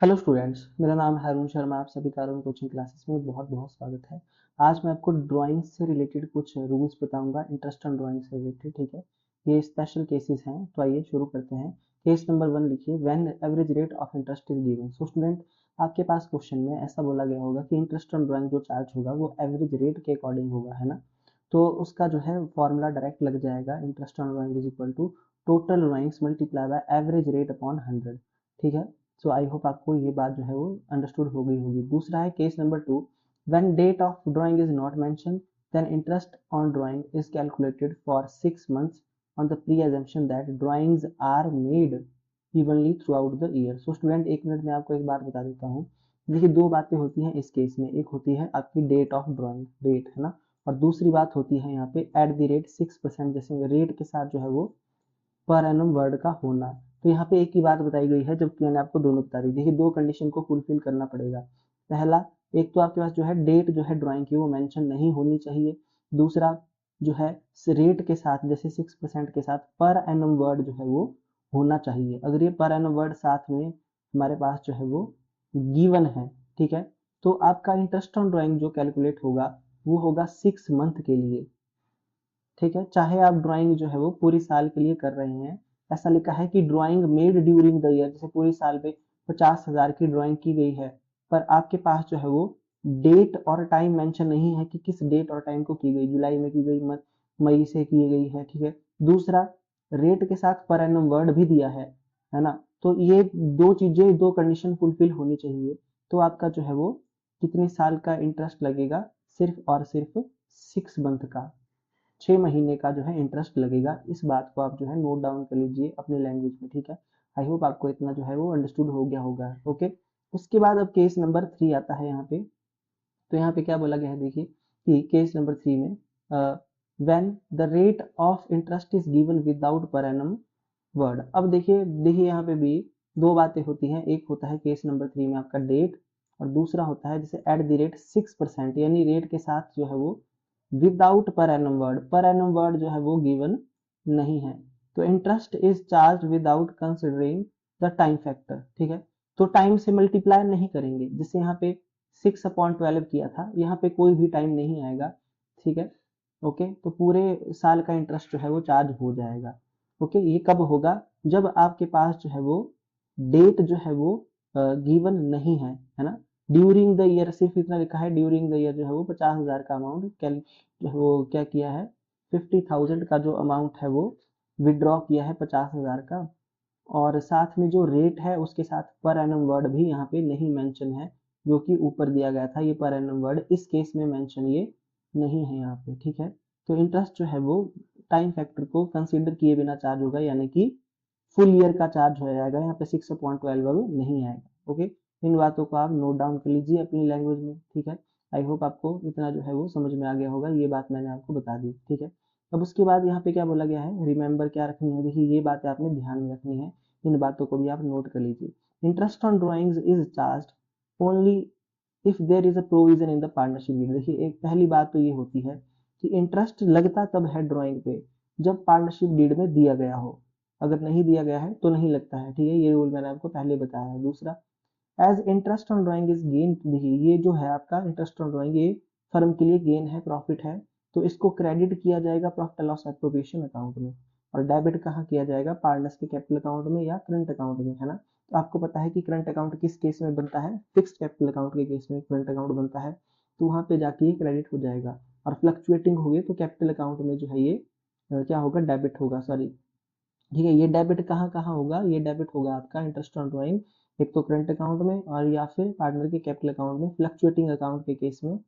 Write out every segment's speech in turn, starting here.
Hello students, मेरा नाम है अरुण शर्मा। आप सभी का अरुण कोचिंग क्लासेस में बहुत बहुत स्वागत है। आज मैं आपको ड्राइंग से रिलेटेड कुछ रूल्स बताऊंगा, इंटरेस्ट ऑन ड्राइंग से रिलेटेड। ठीक है, ये स्पेशल केसेस हैं, तो आइए शुरू करते हैं। केस नंबर 1 लिखिए, when average rate of interest is given. So student, आपके पास क्वेश्चन में ऐसा बोला गया होगा कि इंटरेस्ट ऑन ड्राइंग जो चार्ज होगा वो एवरेज रेट के अकॉर्डिंग होगा, है ना। तो उसका जो है फॉर्मूला डायरेक्ट लग जाएगा, interest on drawing is equal to total drawings multiply by average rate upon 100। ठीक है, सो आई होप आपको ये बात जो है वो अंडरस्टूड हो गई होगी। दूसरा है case number 2, when date of drawing is not mention then interest on drawing is calculated for 6 months on the pre assumption that drawings are made evenly throughout the year. So student, एक minute में आपको एक बात बता देता हूँ। देखिए, दो बातें होती हैं इस केस में। एक होती है आपकी डेट ऑफ ड्राइंग, डेट, है ना, और दूसरी बात होती है यहाँ पे एट द रेट 6%, जैसे रेट के साथ जो है वो पर एनम वर्ड का होना। तो यहाँ पे एक ही बात बताई गई है, जबकि मैंने आपको दोनों बता दी। देखिए, दो कंडीशन को फुलफिल करना पड़ेगा। पहला, एक तो आपके पास जो है डेट जो है ड्राइंग की वो मेंशन नहीं होनी चाहिए। दूसरा जो है रेट के साथ, जैसे 6% के साथ पर एनम वर्ड जो है वो होना चाहिए। अगर ये पर एनम वर्ड साथ में हमारे पास जो है वो गिवन है, ठीक है, तो आपका इंटरेस्ट ऑन ड्राइंग जो कैलकुलेट होगा वो होगा 6 मंथ के लिए। ठीक है, चाहे आप ड्राइंग जो है वो पूरी साल के लिए कर रहे हैं। ऐसा लिखा है कि drawing made during the year, जैसे पूरी साल में 50,000 की ड्राइंग की गई है, पर आपके पास जो है वो डेट और टाइम मेंशन नहीं है कि किस डेट और टाइम को की गई, जुलाई में की गई, मई से की गई है। ठीक है, दूसरा, रेट के साथ पर एनम वर्ड भी दिया है ना। तो ये दो चीजें, दो कंडीशन फुलफिल होनी चाहिए। तो आपका जो है वो कितने साल का इंटरेस्ट लगेगा, सिर्फ और सिर्फ 6 मंथ का, 6 महीने का जो है इंटरेस्ट लगेगा। इस बात को आप जो है नोट डाउन कर लीजिए अपनी लैंग्वेज में। ठीक है, आई होप आपको इतना जो है वो अंडरस्टूड हो गया होगा। ओके, उसके बाद अब केस नंबर 3 आता है यहाँ पे। तो यहाँ पे क्या बोला गया है, देखिए कि केस नंबर 3 में when the rate of interest is given without per annum word. अब देखिए देखिए यहाँ पे भी दो बातें होती हैं। एक होता है केस नंबर 3 में आपका डेट, और दूसरा होता है जैसे एट द रेट 6%, यानी रेट के साथ जो है वो without per annum word, per annum word जो है वो गिवन नहीं है। तो interest is charge without considering the time factor. ठीक है, तो टाइम से मल्टीप्लाई नहीं करेंगे। जैसे यहाँ पे 6/12 किया था, यहाँ पे कोई भी टाइम नहीं आएगा। ठीक है, ओके, तो पूरे साल का इंटरेस्ट जो है वो चार्ज हो जाएगा। ओके, ये कब होगा, जब आपके पास जो है वो डेट जो है वो गिवन नहीं है ना। ड्यूरिंग द ईयर सिर्फ इतना लिखा है, ड्यूरिंग द ईयर जो है वो 50,000 का अमाउंट जो है वो क्या किया है, 50,000 का जो अमाउंट है वो विड्रॉ किया है 50,000 का। और साथ में जो रेट है उसके साथ पर एनम वर्ड भी यहाँ पे नहीं मेंशन है, जो कि ऊपर दिया गया था। ये पर एनम वर्ड इस केस में मेंशन ये नहीं है यहाँ पे। ठीक है, तो इंटरेस्ट जो है वो टाइम फैक्टर को कंसीडर किए बिना चार्ज होगा, यानी कि फुल ईयर का चार्ज हो जाएगा। यहाँ पे 6/12 नहीं आएगा। ओके, इन बातों को आप नोट डाउन कर लीजिए अपनी लैंग्वेज में। ठीक है, आई होप आपको इतना जो है वो समझ में आ गया होगा। ये बात मैंने आपको बता दी। ठीक है, अब उसके बाद यहाँ पे क्या बोला गया है, रिमेंबर क्या रखनी है। देखिए, ये बातें आपने ध्यान में रखनी है, इन बातों को भी आप नोट कर लीजिए। Interest on drawings is charge only if there is a provision in the partnership deed. देखिए, एक पहली बात तो ये होती है कि इंटरेस्ट लगता तब है ड्राइंग पे जब पार्टनरशिप डीड में दिया गया हो। अगर नहीं दिया गया है तो नहीं लगता है। ठीक है, ये रूल मैंने आपको पहले बताया है। दूसरा, as interest on drawing is gain. देखिए, ये जो है आपका इंटरेस्ट ऑन ड्राइंग, ये फर्म के लिए गेन है, प्रॉफिट है, तो इसको क्रेडिट किया जाएगा profit and loss appropriation account में, और डेबिट कहाँ किया जाएगा, पार्टनर्स के कैपिटल अकाउंट में या करंट अकाउंट में, है ना। तो आपको पता है कि करंट अकाउंट किस केस में बनता है, फिक्स्ड कैपिटल अकाउंट के केस में करंट अकाउंट बनता है। तो वहां पे जाके ये क्रेडिट हो जाएगा, और फ्लक्चुएटिंग हो गई तो कैपिटल अकाउंट में जो है ये क्या होगा, डेबिट होगा, सॉरी। ठीक है, ये डेबिट कहाँ कहाँ होगा, ये डेबिट होगा आपका इंटरेस्ट ऑन ड्राइंग एक तो करंट अकाउंट में, और या फिर पार्टनर के कैपिटल अकाउंट में, फ्लक्चुएटिंग अकाउंट के केस में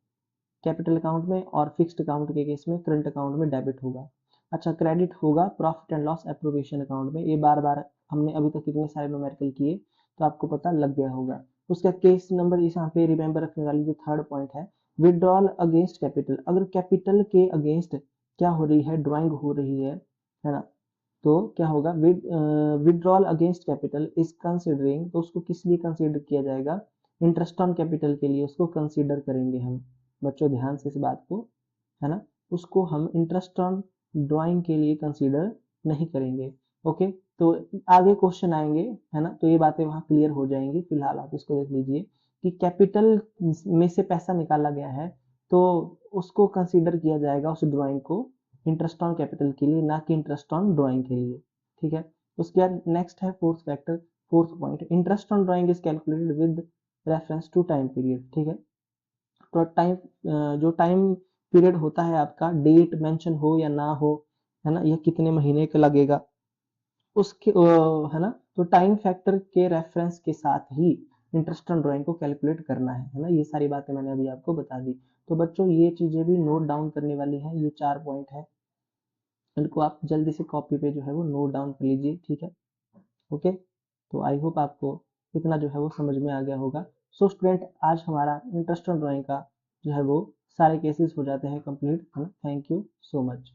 कैपिटल अकाउंट में, और फिक्स्ड अकाउंट के केस में करंट अकाउंट में डेबिट होगा। अच्छा, क्रेडिट होगा profit and loss appropriation account में। ये बार बार हमने अभी तक कितने सारे न्यूमेरिकल किए, तो आपको पता लग गया होगा। उसका केस नंबर इस यहाँ पे रिमेंबर रखने वाली जो थर्ड पॉइंट है, विड्रॉल अगेंस्ट कैपिटल। अगर कैपिटल के अगेंस्ट क्या हो रही है, ड्राइंग हो रही है ना, तो क्या होगा, withdrawal against capital is considering. तो उसको किस लिए कंसिडर किया जाएगा, इंटरेस्ट ऑन कैपिटल के लिए उसको कंसिडर करेंगे हम। बच्चों, ध्यान से इस बात को, है ना, उसको हम इंटरेस्ट ऑन ड्राइंग के लिए कंसिडर नहीं करेंगे। ओके, तो आगे क्वेश्चन आएंगे, है ना, तो ये बातें वहां क्लियर हो जाएंगी। फिलहाल आप इसको देख लीजिए कि कैपिटल में से पैसा निकाला गया है, तो उसको कंसीडर किया जाएगा उस ड्राइंग को इंटरेस्ट ऑन कैपिटल के लिए, ना कि इंटरेस्ट ऑन ड्राइंग के लिए। ठीक है, उसके बाद नेक्स्ट है fourth factor, fourth point, interest on drawing is calculated with reference to time period. ठीक है, तो टाइम, जो टाइम पीरियड होता है आपका, डेट मेंशन हो या ना हो, है ना, यह कितने महीने का लगेगा उसके, है ना, तो टाइम फैक्टर के रेफरेंस के साथ ही इंटरेस्ट ऑन ड्राइंग को कैलकुलेट करना है ना। ये सारी बातें मैंने अभी आपको बता दी। तो बच्चों ये चीजें भी नोट डाउन करने वाली हैं, ये 4 पॉइंट है, इनको आप जल्दी से कॉपी पे जो है वो नोट डाउन कर लीजिए। ठीक है, ओके, तो आई होप आपको इतना जो है वो समझ में आ गया होगा। सो स्टूडेंट, आज हमारा इंटरेस्ट ऑन ड्राइंग का जो है वो सारे केसेस हो जाते हैं कंप्लीट, है ना। Thank you so much.